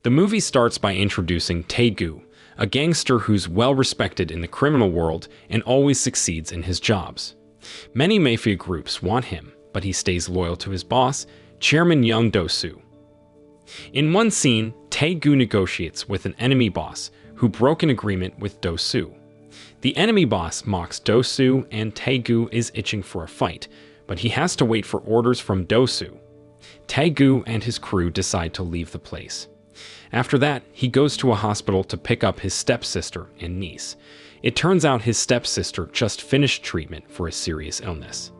The movie starts by introducing Jadu, a gangster who's well respected in the criminal world and always succeeds in his jobs. Many mafia groups want him, but he stays loyal to his boss, Chairman Young Do-soo. In one scene, Jadu negotiates with an enemy boss who broke an agreement with Do-soo. The enemy boss mocks Do-soo and Jadu is itching for a fight, but he has to wait for orders from Do-soo. Jadu and his crew decide to leave the place. After that, he goes to a hospital to pick up his stepsister and niece. It turns out his stepsister just finished treatment for a serious illness.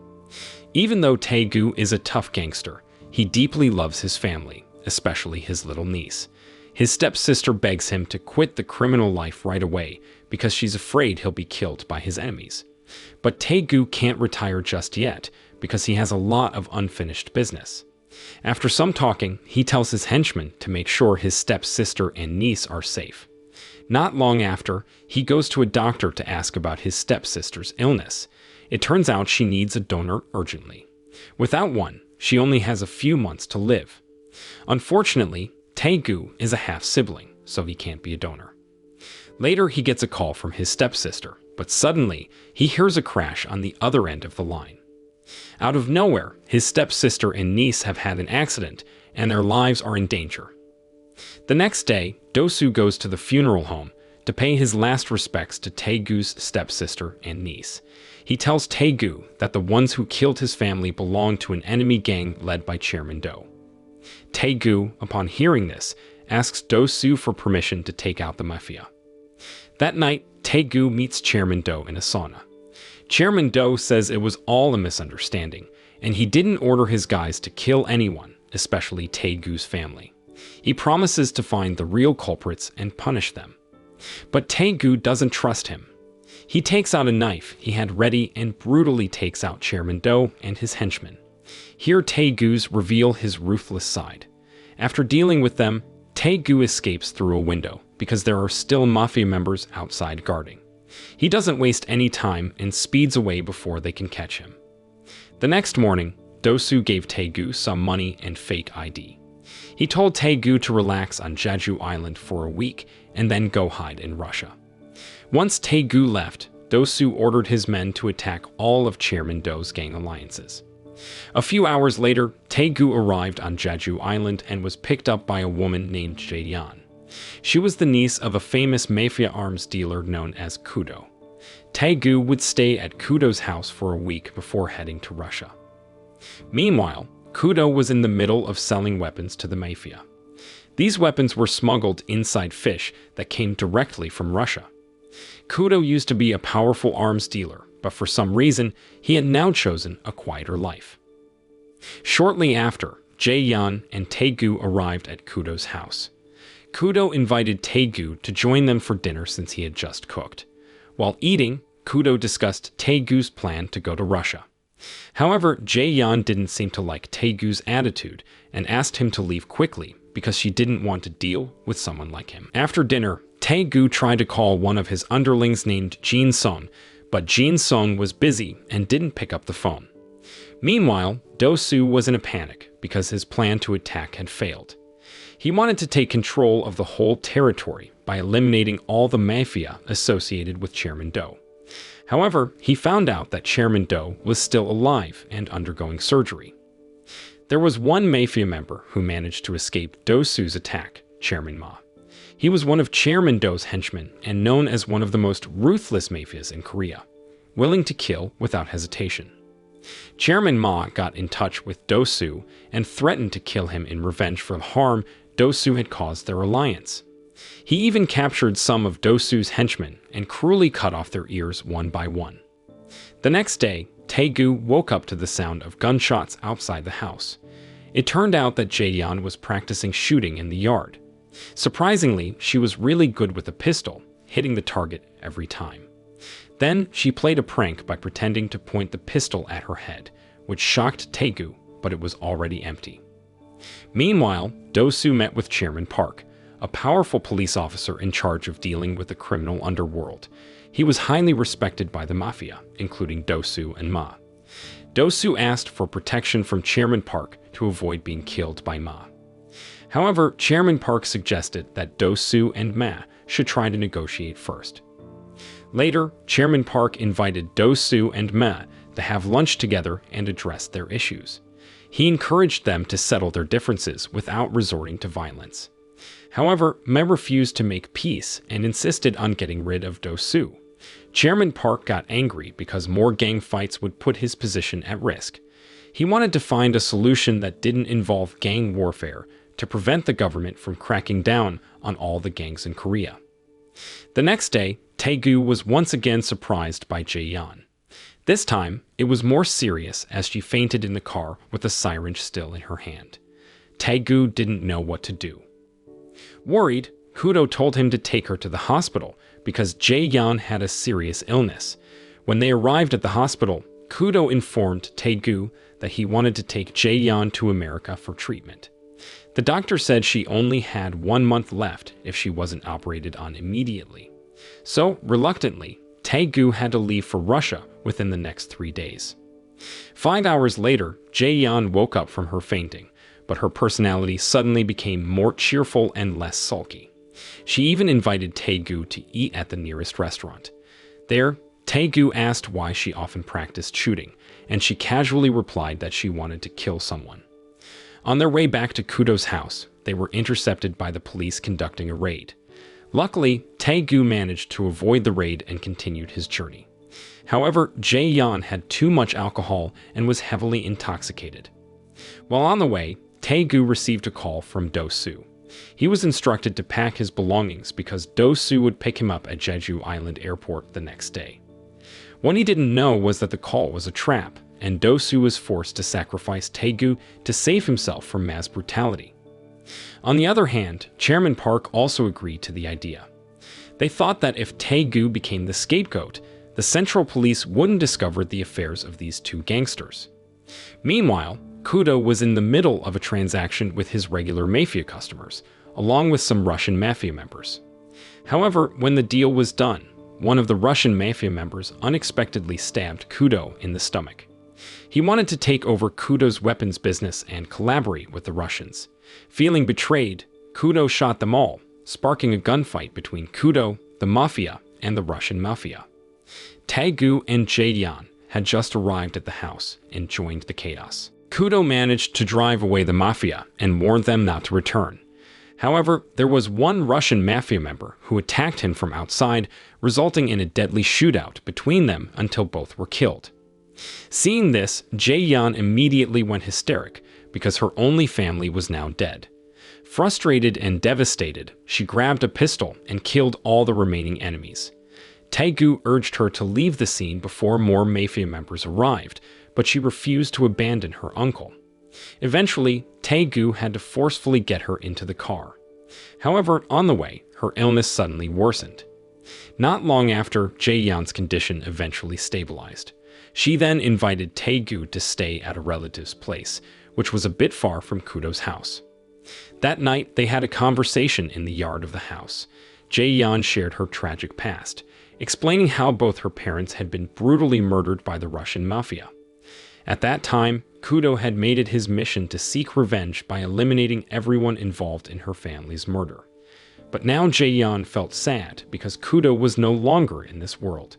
Even though Jadu is a tough gangster, he deeply loves his family, especially his little niece. His stepsister begs him to quit the criminal life right away because she's afraid he'll be killed by his enemies. But Jadu can't retire just yet because he has a lot of unfinished business. After some talking, he tells his henchmen to make sure his stepsister and niece are safe. Not long after, he goes to a doctor to ask about his stepsister's illness. It turns out she needs a donor urgently. Without one, she only has a few months to live. Unfortunately, Jadu is a half-sibling, so he can't be a donor. Later, he gets a call from his stepsister, but suddenly, he hears a crash on the other end of the line. Out of nowhere, his stepsister and niece have had an accident, and their lives are in danger. The next day, Do-soo goes to the funeral home to pay his last respects to Jadu's stepsister and niece. He tells Jadu that the ones who killed his family belong to an enemy gang led by Chairman Do. Jadu, upon hearing this, asks Do-soo for permission to take out the mafia. That night, Jadu meets Chairman Do in a sauna. Chairman Do says it was all a misunderstanding, and he didn't order his guys to kill anyone, especially Jadu's family. He promises to find the real culprits and punish them. But Jadu doesn't trust him. He takes out a knife he had ready and brutally takes out Chairman Do and his henchmen. Here Jadu's reveal his ruthless side. After dealing with them, Jadu escapes through a window because there are still mafia members outside guarding. He doesn't waste any time and speeds away before they can catch him. The next morning, Do-soo gave Jadu some money and fake ID. He told Jadu to relax on Jadu Island for a week and then go hide in Russia. Once Jadu left, Do-soo ordered his men to attack all of Chairman Do's gang alliances. A few hours later, Jadu arrived on Jadu Island and was picked up by a woman named Jadu. She was the niece of a famous mafia arms dealer known as Kudo. Jadu would stay at Kudo's house for a week before heading to Russia. Meanwhile, Kudo was in the middle of selling weapons to the mafia. These weapons were smuggled inside fish that came directly from Russia. Kudo used to be a powerful arms dealer, but for some reason, he had now chosen a quieter life. Shortly after, Jae-yeon and Jadu arrived at Kudo's house. Kudo invited Jadu to join them for dinner since he had just cooked. While eating, Kudo discussed Jadu's plan to go to Russia. However, Jae-yeon didn't seem to like Jadu's attitude and asked him to leave quickly because she didn't want to deal with someone like him. After dinner, Jadu tried to call one of his underlings named Jin-sung, but Jin-sung was busy and didn't pick up the phone. Meanwhile, Do-soo was in a panic because his plan to attack had failed. He wanted to take control of the whole territory by eliminating all the mafia associated with Chairman Do. However, he found out that Chairman Do was still alive and undergoing surgery. There was one mafia member who managed to escape Do-soo's attack, Chairman Ma. He was one of Chairman Do's henchmen and known as one of the most ruthless mafias in Korea, willing to kill without hesitation. Chairman Ma got in touch with Do-soo and threatened to kill him in revenge for the harm Do-soo had caused their alliance. He even captured some of Do-soo's henchmen and cruelly cut off their ears one by one. The next day, Jadu woke up to the sound of gunshots outside the house. It turned out that Jae-yeon was practicing shooting in the yard. Surprisingly, she was really good with a pistol, hitting the target every time. Then, she played a prank by pretending to point the pistol at her head, which shocked Jadu, but it was already empty. Meanwhile, Do-soo met with Chairman Park, a powerful police officer in charge of dealing with the criminal underworld. He was highly respected by the mafia, including Do-soo and Ma. Do-soo asked for protection from Chairman Park to avoid being killed by Ma. However, Chairman Park suggested that Do-soo and Ma should try to negotiate first. Later, Chairman Park invited Do-soo and Ma to have lunch together and address their issues. He encouraged them to settle their differences without resorting to violence. However, Ma refused to make peace and insisted on getting rid of Do-soo. Chairman Park got angry because more gang fights would put his position at risk. He wanted to find a solution that didn't involve gang warfare to prevent the government from cracking down on all the gangs in Korea. The next day, Tae-gu was once again surprised by Jae-yeon. This time, it was more serious as she fainted in the car with a syringe still in her hand. Tae-gu didn't know what to do. Worried, Kudo told him to take her to the hospital because Jae-yeon had a serious illness. When they arrived at the hospital, Kudo informed Tae-gu that he wanted to take Jae-yeon to America for treatment. The doctor said she only had 1 month left if she wasn't operated on immediately. So, reluctantly, Tae-gu had to leave for Russia within the next 3 days. 5 hours later, Jae-yeon woke up from her fainting, but her personality suddenly became more cheerful and less sulky. She even invited Tae-gu to eat at the nearest restaurant. There, Tae-gu asked why she often practiced shooting, and she casually replied that she wanted to kill someone. On their way back to Kudo's house, they were intercepted by the police conducting a raid. Luckily, Tae-gu managed to avoid the raid and continued his journey. However, Jae-yeon had too much alcohol and was heavily intoxicated. While on the way, Tae-gu received a call from Do-soo. He was instructed to pack his belongings because Do-soo would pick him up at Jeju Island Airport the next day. What he didn't know was that the call was a trap, and Do-soo was forced to sacrifice Tae-gu to save himself from mass brutality. On the other hand, Chairman Park also agreed to the idea. They thought that if Tae-gu became the scapegoat, the Central Police wouldn't discover the affairs of these two gangsters. Meanwhile, Kudo was in the middle of a transaction with his regular mafia customers, along with some Russian mafia members. However, when the deal was done, one of the Russian mafia members unexpectedly stabbed Kudo in the stomach. He wanted to take over Kudo's weapons business and collaborate with the Russians. Feeling betrayed, Kudo shot them all, sparking a gunfight between Kudo, the mafia, and the Russian mafia. Tae-gu and Jae-yeon had just arrived at the house and joined the chaos. Kudo managed to drive away the mafia and warned them not to return. However, there was one Russian mafia member who attacked him from outside, resulting in a deadly shootout between them until both were killed. Seeing this, Jae-yeon immediately went hysteric because her only family was now dead. Frustrated and devastated, she grabbed a pistol and killed all the remaining enemies. Tae-gu urged her to leave the scene before more mafia members arrived, but she refused to abandon her uncle. Eventually, Tae-gu had to forcefully get her into the car. However, on the way, her illness suddenly worsened. Not long after, Jae-yeon's condition eventually stabilized. She then invited Tae-gu to stay at a relative's place, which was a bit far from Kudo's house. That night, they had a conversation in the yard of the house. Jae-yeon shared her tragic past, explaining how both her parents had been brutally murdered by the Russian mafia. At that time, Kudo had made it his mission to seek revenge by eliminating everyone involved in her family's murder. But now Jae-yeon felt sad because Kudo was no longer in this world.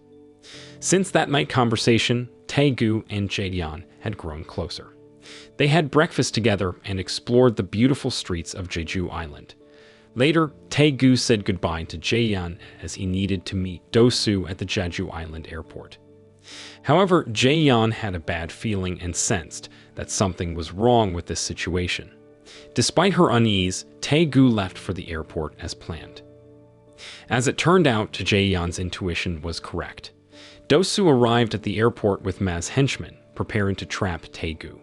Since that night conversation, Tae-gu and Jae-yeon had grown closer. They had breakfast together and explored the beautiful streets of Jeju Island. Later, Tae-gu said goodbye to Jae-yeon as he needed to meet Do-soo at the Jeju Island airport. However, Jae-yeon had a bad feeling and sensed that something was wrong with this situation. Despite her unease, Tae-gu left for the airport as planned. As it turned out, Jae-yeon's intuition was correct. Do-soo arrived at the airport with Ma's henchmen, preparing to trap Tae-gu.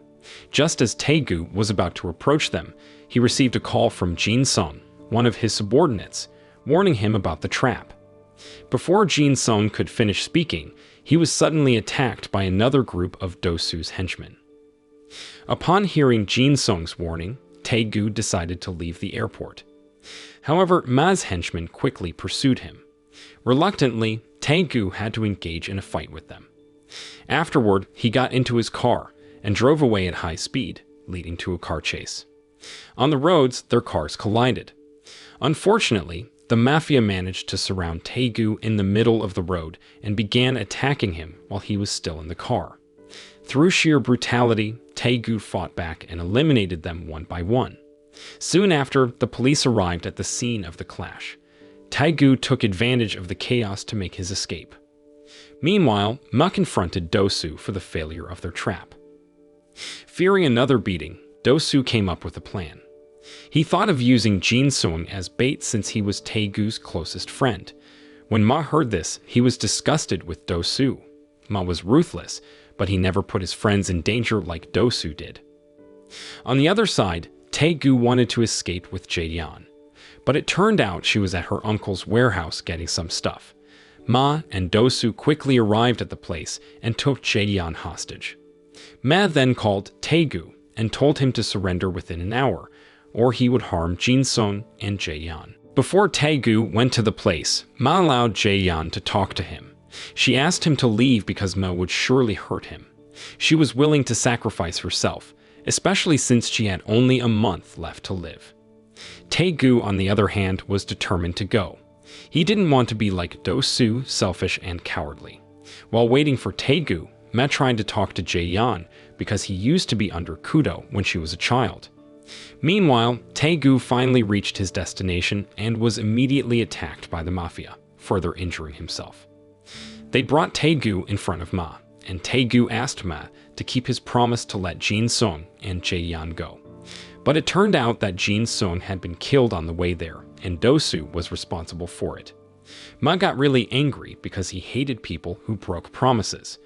Just as Tae-gu was about to approach them, he received a call from Jin-sung, one of his subordinates, warning him about the trap. Before Jin-sung could finish speaking, he was suddenly attacked by another group of Do-soo's henchmen. Upon hearing Jin-sung's warning, Tae-gu decided to leave the airport. However, Ma's henchmen quickly pursued him. Reluctantly, Tae-gu had to engage in a fight with them. Afterward, he got into his car and drove away at high speed, leading to a car chase. On the roads, their cars collided. Unfortunately, the mafia managed to surround Taegu in the middle of the road and began attacking him while he was still in the car. Through sheer brutality, Taegu fought back and eliminated them one by one. Soon after, the police arrived at the scene of the clash. Taegu took advantage of the chaos to make his escape. Meanwhile, Ma confronted Dosu for the failure of their trap. Fearing another beating, Dosu came up with a plan. He thought of using Jin-sung as bait since he was Taegu's closest friend. When Ma heard this, he was disgusted with Dosu. Ma was ruthless, but he never put his friends in danger like Dosu did. On the other side, Taegu wanted to escape with Jadu, but it turned out she was at her uncle's warehouse getting some stuff. Ma and Dosu quickly arrived at the place and took Jadu hostage. Ma then called Taegu and told him to surrender within an hour, or he would harm Jin-sung and Jadu. Before Taegu went to the place, Ma allowed Jadu to talk to him. She asked him to leave because Ma would surely hurt him. She was willing to sacrifice herself, especially since she had only a month left to live. Taegu, on the other hand, was determined to go. He didn't want to be like Dosu, selfish and cowardly. While waiting for Taegu, Ma tried to talk to Jadu because he used to be under Kudo when she was a child. Meanwhile, Taegu finally reached his destination and was immediately attacked by the mafia, further injuring himself. They brought Taegu in front of Ma, and Taegu asked Ma to keep his promise to let Jin-sung and Jadu go. But it turned out that Jin-sung had been killed on the way there, and Dosu was responsible for it. Ma got really angry because he hated people who broke promises.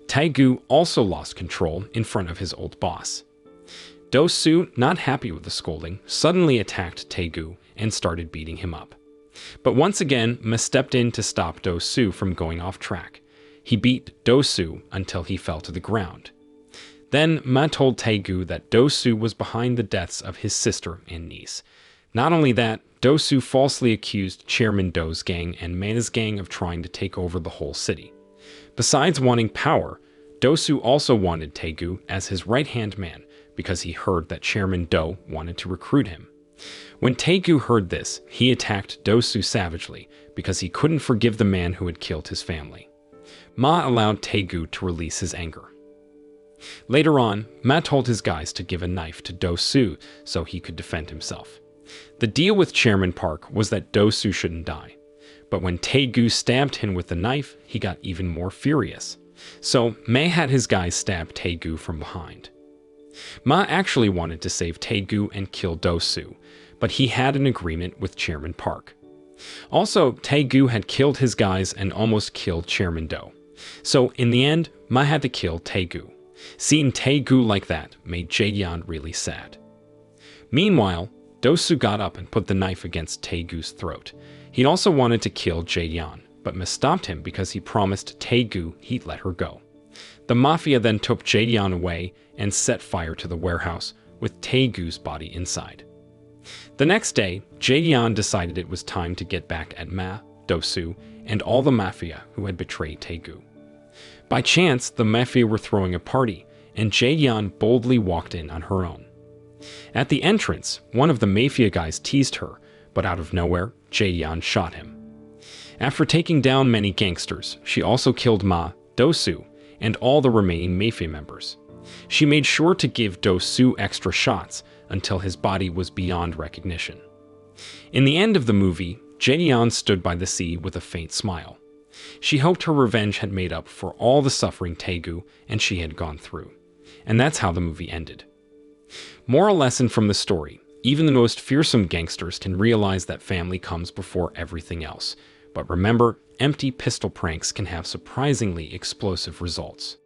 Taegu also lost control in front of his old boss. Dosu, not happy with the scolding, suddenly attacked Taegu and started beating him up. But once again, Ma stepped in to stop Dosu from going off track. He beat Dosu until he fell to the ground. Then Ma told Taegu that Dosu was behind the deaths of his sister and niece. Not only that, Dosu falsely accused Chairman Do's gang and Mana's gang of trying to take over the whole city. Besides wanting power, Dosu also wanted Taegu as his right-hand man because he heard that Chairman Do wanted to recruit him. When Taegu heard this, he attacked Dosu savagely because he couldn't forgive the man who had killed his family. Ma allowed Taegu to release his anger. Later on, Ma told his guys to give a knife to Dosu so he could defend himself. The deal with Chairman Park was that Dosu shouldn't die. But when Taegu stabbed him with the knife, he got even more furious. So Ma had his guys stab Taegu from behind. Ma actually wanted to save Taegu and kill Dosu, but he had an agreement with Chairman Park. Also, Taegu had killed his guys and almost killed Chairman Do. So in the end, Ma had to kill Taegu. Seeing Taegu like that made Jadu really sad. Meanwhile, Dosu got up and put the knife against Taegu's throat. He also wanted to kill Jadu, but Ma stopped him because he promised Taegu he'd let her go. The mafia then took Jadu away and set fire to the warehouse, with Taegu's body inside. The next day, Jadu decided it was time to get back at Ma, Dosu, and all the mafia who had betrayed Taegu. By chance, the mafia were throwing a party, and Jadu boldly walked in on her own. At the entrance, one of the mafia guys teased her, but out of nowhere, Jadu shot him. After taking down many gangsters, she also killed Ma, Dosu, and all the remaining mafia members. She made sure to give Dosu extra shots until his body was beyond recognition. In the end of the movie, Jadu stood by the sea with a faint smile. She hoped her revenge had made up for all the suffering Taegu and she had gone through. And that's how the movie ended. Moral lesson from the story: even the most fearsome gangsters can realize that family comes before everything else. But remember, empty pistol pranks can have surprisingly explosive results.